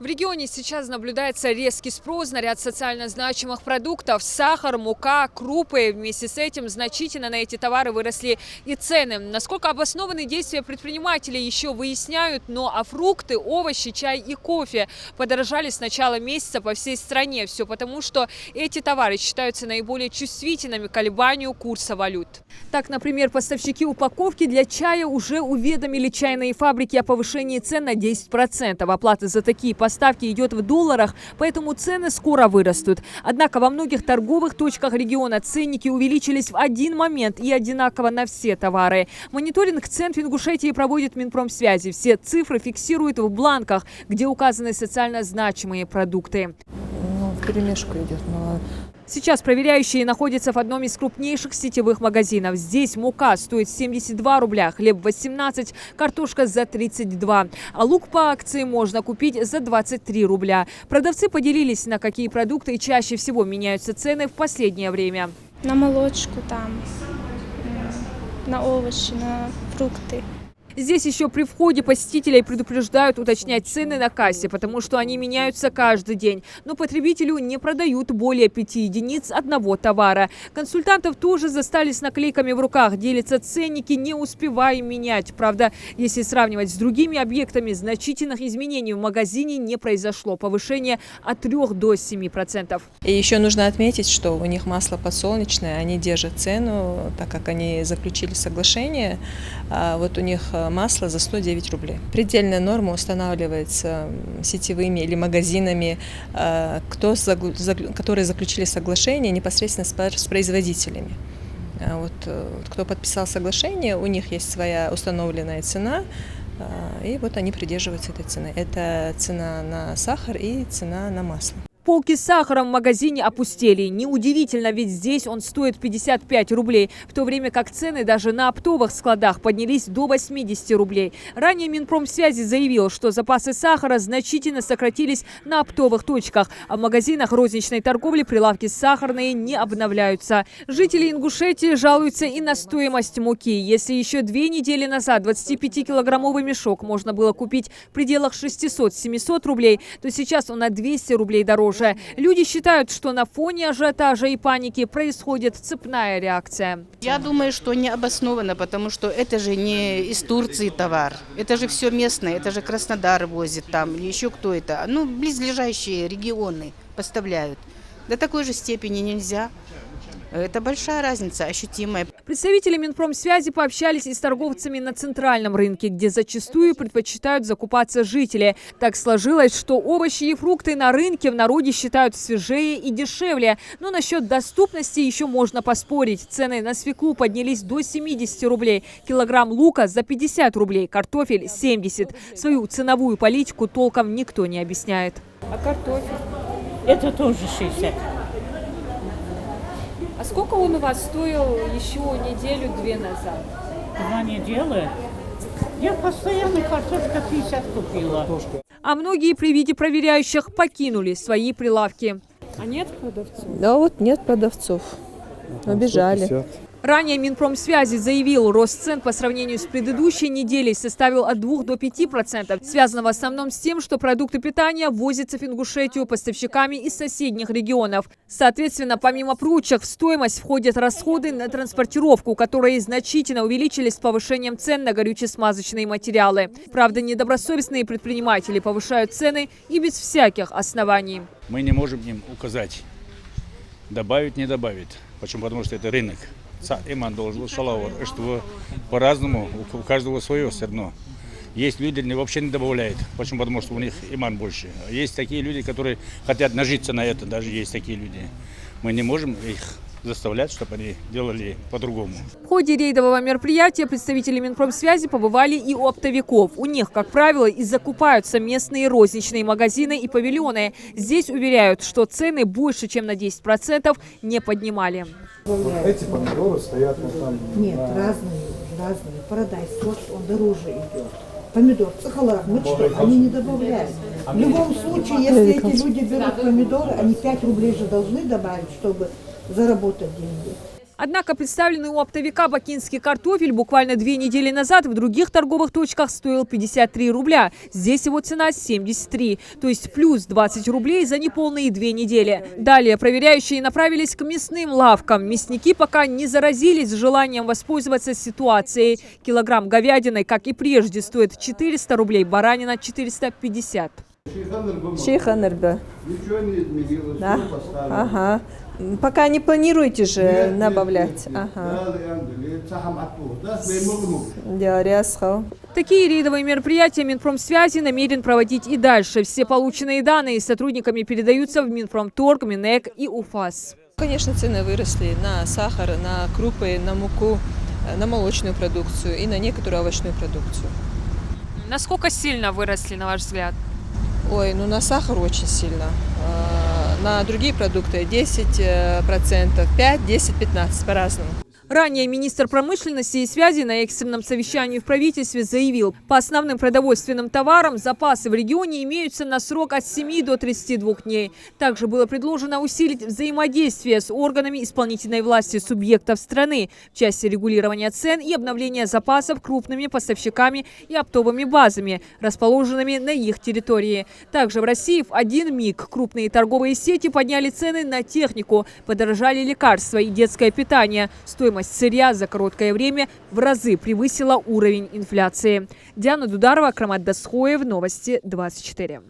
В регионе сейчас наблюдается резкий спрос на ряд социально значимых продуктов. Сахар, мука, крупы. Вместе с этим значительно на эти товары выросли и цены. Насколько обоснованы действия предпринимателей, еще выясняют. Но фрукты, овощи, чай и кофе подорожали с начала месяца по всей стране. Все потому, что эти товары считаются наиболее чувствительными к колебанию курса валют. Так, например, поставщики упаковки для чая уже уведомили чайные фабрики о повышении цен на 10%. Оплата за такие поставки идет в долларах, поэтому цены скоро вырастут. Однако во многих торговых точках региона ценники увеличились в один момент и одинаково на все товары. Мониторинг цен в Ингушетии проводит Минпромсвязи. Все цифры фиксируют в бланках, где указаны социально значимые продукты. Вперемешку идет. Сейчас проверяющие находятся в одном из крупнейших сетевых магазинов. Здесь мука стоит 72 рубля, хлеб 18, картошка за 32. А лук по акции можно купить за 23 рубля. Продавцы поделились, на какие продукты чаще всего меняются цены в последнее время. На молочку там, на овощи, на фрукты. Здесь еще при входе посетителей предупреждают уточнять цены на кассе, потому что они меняются каждый день. Но потребителю не продают более 5 единиц одного товара. Консультантов тоже застали с наклейками в руках. Делятся ценники, не успевая менять. Правда, если сравнивать с другими объектами, значительных изменений в магазине не произошло. Повышение от 3 до 7%. И еще нужно отметить, что у них масло подсолнечное, они держат цену, так как они заключили соглашение. Вот у них масло за 109 рублей. Предельная норма устанавливается сетевыми или магазинами, которые заключили соглашение непосредственно с производителями. Вот, кто подписал соглашение, у них есть своя установленная цена, и вот они придерживаются этой цены. Это цена на сахар и цена на масло. Полки с сахаром в магазине опустели. Неудивительно, ведь здесь он стоит 55 рублей, в то время как цены даже на оптовых складах поднялись до 80 рублей. Ранее Минпромсвязи заявил, что запасы сахара значительно сократились на оптовых точках, а в магазинах розничной торговли прилавки сахарные не обновляются. Жители Ингушетии жалуются и на стоимость муки. Если еще 2 недели назад 25-килограммовый мешок можно было купить в пределах 600-700 рублей, то сейчас он на 200 рублей дороже. Люди считают, что на фоне ажиотажа и паники происходит цепная реакция. Я думаю, что не обоснованно, потому что это же не из Турции товар. Это же все местное, это же Краснодар возит там или еще кто это. Ну, близлежащие регионы поставляют. До такой же степени нельзя. Это большая разница, ощутимая. Представители Минпромсвязи пообщались и с торговцами на центральном рынке, где зачастую предпочитают закупаться жители. Так сложилось, что овощи и фрукты на рынке в народе считают свежее и дешевле. Но насчет доступности еще можно поспорить. Цены на свеклу поднялись до 70 рублей. Килограмм лука за 50 рублей, картофель 70. Свою ценовую политику толком никто не объясняет. А картофель? Это тоже 60. А сколько он у вас стоил еще неделю-две назад? 2 недели. Я постоянно картошка 50 купила. А многие при виде проверяющих покинули свои прилавки. А нет продавцов? Да вот нет продавцов. Обижали. 150. Ранее Минпромсвязи заявил, рост цен по сравнению с предыдущей неделей составил от 2 до 5%. Связано в основном с тем, что продукты питания возятся в Ингушетию поставщиками из соседних регионов. Соответственно, помимо прочих, в стоимость входят расходы на транспортировку, которые значительно увеличились с повышением цен на горюче-смазочные материалы. Правда, недобросовестные предприниматели повышают цены и без всяких оснований. Мы не можем им указать, добавить, не добавить. Почему? Потому что это рынок. Иман должен шалавар, что по-разному, у каждого свое все равно. Есть люди, вообще не добавляют. Почему? Потому что у них иман больше. Есть такие люди, которые хотят нажиться на это, даже есть такие люди. Мы не можем их заставлять, чтобы они делали по-другому. В ходе рейдового мероприятия представители Минпромсвязи побывали и у оптовиков. У них, как правило, и закупаются местные розничные магазины и павильоны. Здесь уверяют, что цены больше, чем на 10% не поднимали. Эти помидоры стоят вот там. Нет, разные. Парадайз, сорт, он дороже идет. Помидор, цихалар, мы что, они не добавляют. В любом случае, если эти люди берут помидоры, они 5 рублей же должны добавить, чтобы заработать деньги. Однако представленный у оптовика бакинский картофель буквально 2 недели назад в других торговых точках стоил 53 рубля. Здесь его цена 73, то есть плюс 20 рублей за неполные 2 недели. Далее проверяющие направились к мясным лавкам. Мясники пока не заразились желанием воспользоваться ситуацией. Килограмм говядины, как и прежде, стоит 400 рублей, баранина 450. Шейханербе. Ничего не изменилось, Да? все поставили. Ага. Пока не планируете же Нет, добавлять? нет, нет. Ага. Да, Диарясхал. Такие рейдовые мероприятия Минпромсвязи намерен проводить и дальше. Все полученные данные сотрудниками передаются в Минпромторг, Минэк и УФАС. Конечно, цены выросли на сахар, на крупы, на муку, на молочную продукцию и на некоторую овощную продукцию. Насколько сильно выросли, на ваш взгляд? Ой, ну на сахар очень сильно. На другие продукты 10%, 5, 10, 15 по-разному. Ранее министр промышленности и связи на экстренном совещании в правительстве заявил, по основным продовольственным товарам запасы в регионе имеются на срок от 7 до 32 дней. Также было предложено усилить взаимодействие с органами исполнительной власти субъектов страны в части регулирования цен и обновления запасов крупными поставщиками и оптовыми базами, расположенными на их территории. Также в России в один миг крупные торговые сети подняли цены на технику, подорожали лекарства и детское питание. Стоимость сырья за короткое время в разы превысила уровень инфляции. Диана Дударова, Акрамат Дасхоев, Новости 24.